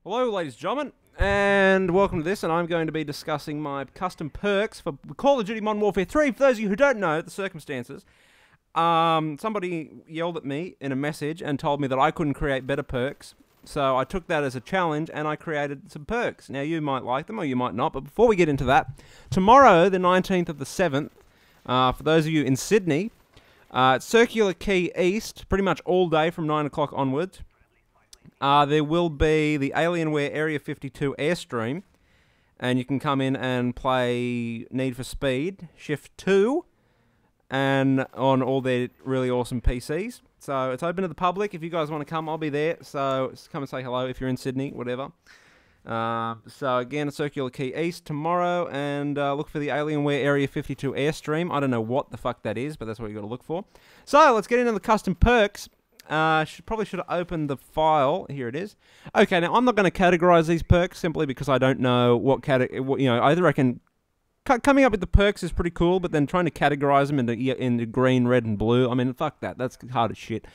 Hello ladies and gentlemen, and welcome to this, and I'm going to be discussing my custom perks for Call of Duty Modern Warfare 3. For those of you who don't know the circumstances, somebody yelled at me in a message and told me that I couldn't create better perks, so I took that as a challenge and I created some perks. Now you might like them or you might not, but before we get into that, tomorrow, the 19th of the 7th, for those of you in Sydney, Circular Quay East, pretty much all day from 9 o'clock onwards. There will be the Alienware Area 52 Airstream, and you can come in and play Need for Speed Shift 2 and on all their really awesome PCs. So it's open to the public. If you guys want to come, I'll be there. So just come and say hello if you're in Sydney, whatever. So again, Circular Quay East tomorrow, and look for the Alienware Area 52 Airstream. I don't know what the fuck that is, but that's what you got to look for. So let's get into the custom perks. Probably should have opened the file. Here it is. Okay, now I'm not going to categorize these perks simply because I don't know what I reckon coming up with the perks is pretty cool, but then trying to categorize them into green, red, and blue, I mean, fuck that. That's hard as shit.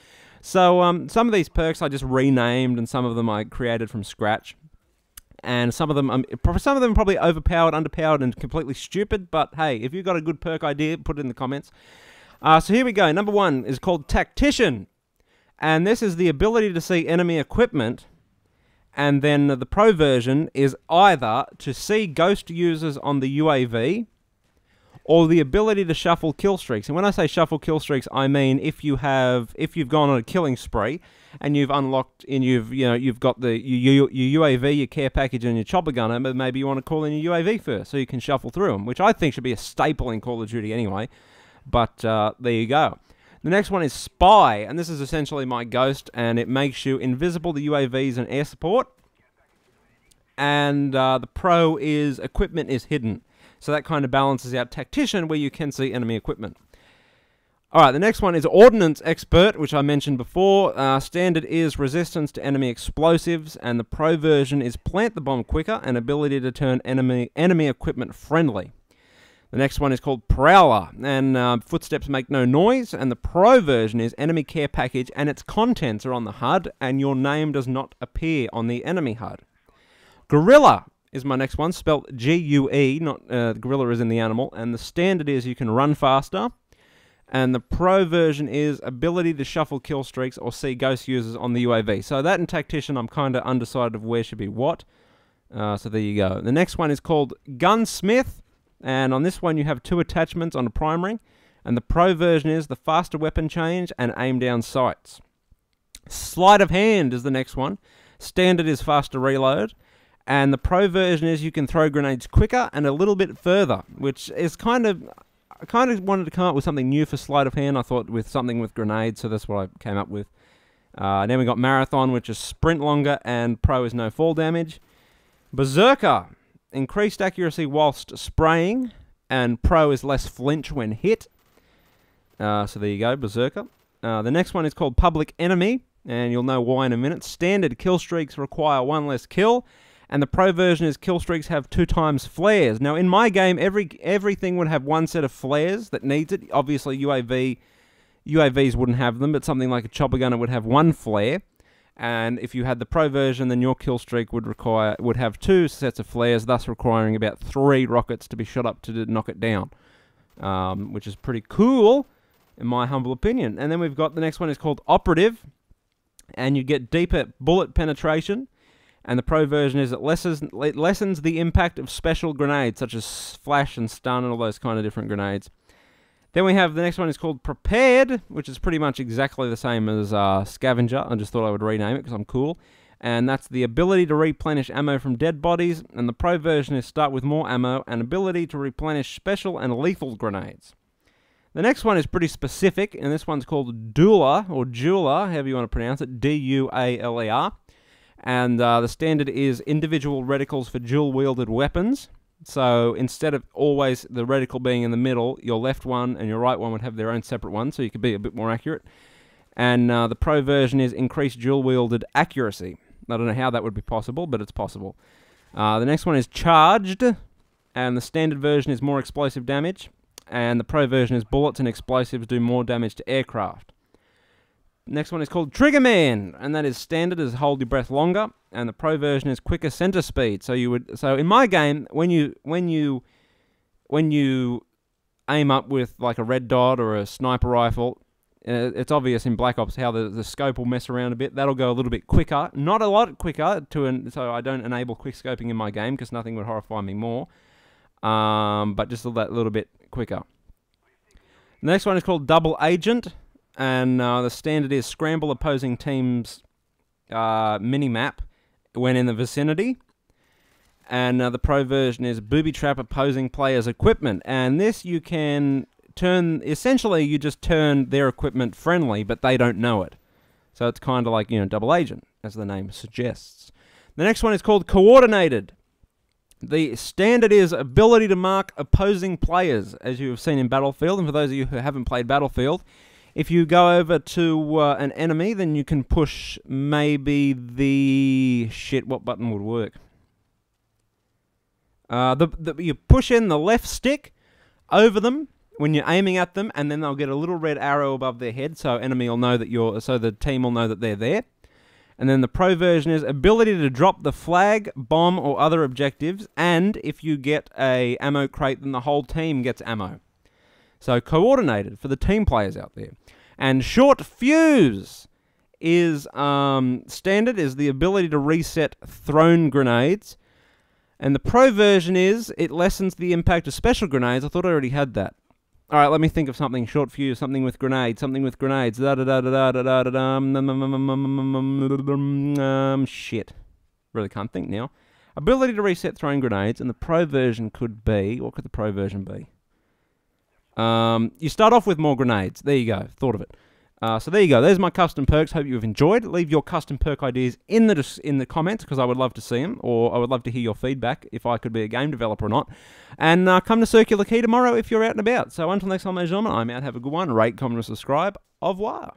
So some of these perks I just renamed, and some of them I created from scratch. And some of them are probably overpowered, underpowered, and completely stupid. But hey, if you've got a good perk idea, put it in the comments. So here we go. Number one is called Tactician. And this is the ability to see enemy equipment, and then the pro version is either to see ghost users on the UAV, or the ability to shuffle kill streaks. And when I say shuffle kill streaks, I mean if you've gone on a killing spree and you've unlocked and you've got your UAV, your care package, and your chopper gunner, but maybe you want to call in your UAV first so you can shuffle through them, which I think should be a staple in Call of Duty anyway. But there you go. The next one is Spy, and this is essentially my ghost, and it makes you invisible to UAVs and air support. And the pro is equipment is hidden. So that kind of balances out Tactician, where you can see enemy equipment. Alright, the next one is Ordnance Expert, which I mentioned before. Standard is resistance to enemy explosives, and the pro version is plant the bomb quicker and ability to turn enemy equipment friendly. The next one is called Prowler, and footsteps make no noise, and the pro version is enemy care package, and its contents are on the HUD, and your name does not appear on the enemy HUD. Gorilla is my next one, spelled G-U-E, not gorilla is in the animal, and the standard is you can run faster, and the pro version is ability to shuffle kill streaks or see ghost users on the UAV. So that and Tactician, I'm kind of undecided of where should be what. So there you go. The next one is called Gunsmith. And on this one, you have 2 attachments on the primary, and the pro version is the faster weapon change and aim down sights. Sleight of hand is the next one. Standard is faster reload, and the pro version is you can throw grenades quicker and a little bit further, which is I kind of wanted to come up with something new for sleight of hand. I thought with something with grenades, so that's what I came up with. Then we got Marathon, which is sprint longer, and pro is no fall damage. Berserker. Increased accuracy whilst spraying, and pro is less flinch when hit. So there you go, Berserker. The next one is called Public Enemy, and you'll know why in a minute. Standard kill streaks require 1 less kill, and the pro version is kill streaks have 2 times flares. Now in my game, everything would have 1 set of flares that needs it. Obviously UAVs wouldn't have them, but something like a chopper gunner would have 1 flare. And if you had the pro version, then your kill streak would have 2 sets of flares, thus requiring about 3 rockets to be shot up to knock it down, which is pretty cool, in my humble opinion. And then we've got the next one is called Operative, and you get deeper bullet penetration. And the pro version is it lessens the impact of special grenades, such as flash and stun and all those kind of different grenades. Then we have the next one is called Prepared, which is pretty much exactly the same as Scavenger. I just thought I would rename it because I'm cool. And that's the ability to replenish ammo from dead bodies. And the pro version is start with more ammo and ability to replenish special and lethal grenades. The next one is pretty specific, and this one's called Dueler, or Jeweler, however you want to pronounce it, D-U-A-L-E-R. And the standard is individual reticles for dual-wielded weapons. So instead of always the reticle being in the middle, your left one and your right one would have their own separate one, so you could be a bit more accurate. And the pro version is increased dual-wielded accuracy. I don't know how that would be possible, but it's possible. The next one is Charged, and the standard version is more explosive damage. And the pro version is bullets and explosives do more damage to aircraft. Next one is called Trigger Man, and that is standard as hold your breath longer. and the Pro version is quicker center speed. So in my game, when you aim up with like a red dot or a sniper rifle, it's obvious in Black Ops how the scope will mess around a bit. That'll go a little bit quicker, not a lot quicker, so I don't enable quick scoping in my game because nothing would horrify me more. But just that little bit quicker. The next one is called Double Agent, and the standard is scramble opposing teams mini-map when in the vicinity. And the Pro version is booby trap opposing players' equipment. And this you can turn, essentially you just turn their equipment friendly, but they don't know it. So it's kind of like, Double Agent, as the name suggests. The next one is called Coordinated. The standard is ability to mark opposing players, as you have seen in Battlefield. And for those of you who haven't played Battlefield, if you go over to an enemy, then you can push maybe what button would work? You push in the left stick over them when you're aiming at them, and then they'll get a little red arrow above their head, so enemy will know that so the team will know that they're there. And then the Pro version is ability to drop the flag, bomb, or other objectives, and if you get a ammo crate, then the whole team gets ammo. So coordinated for the team players out there. And short fuse is standard, is the ability to reset thrown grenades. And the Pro version is it lessens the impact of special grenades. I thought I already had that. All right, let me think of something. Short fuse, something with grenades, shit. Really can't think now. Ability to reset throwing grenades, and the Pro version could be... What could the Pro version be? You start off with more grenades. There you go. Thought of it. So there you go. There's my custom perks. Hope you've enjoyed. Leave your custom perk ideas in the comments, because I would love to see them, or I would love to hear your feedback if I could be a game developer or not. And come to Circular Quay tomorrow if you're out and about. So until next time, ladies and gentlemen, I'm out. Have a good one. Rate, comment, and subscribe. Au revoir.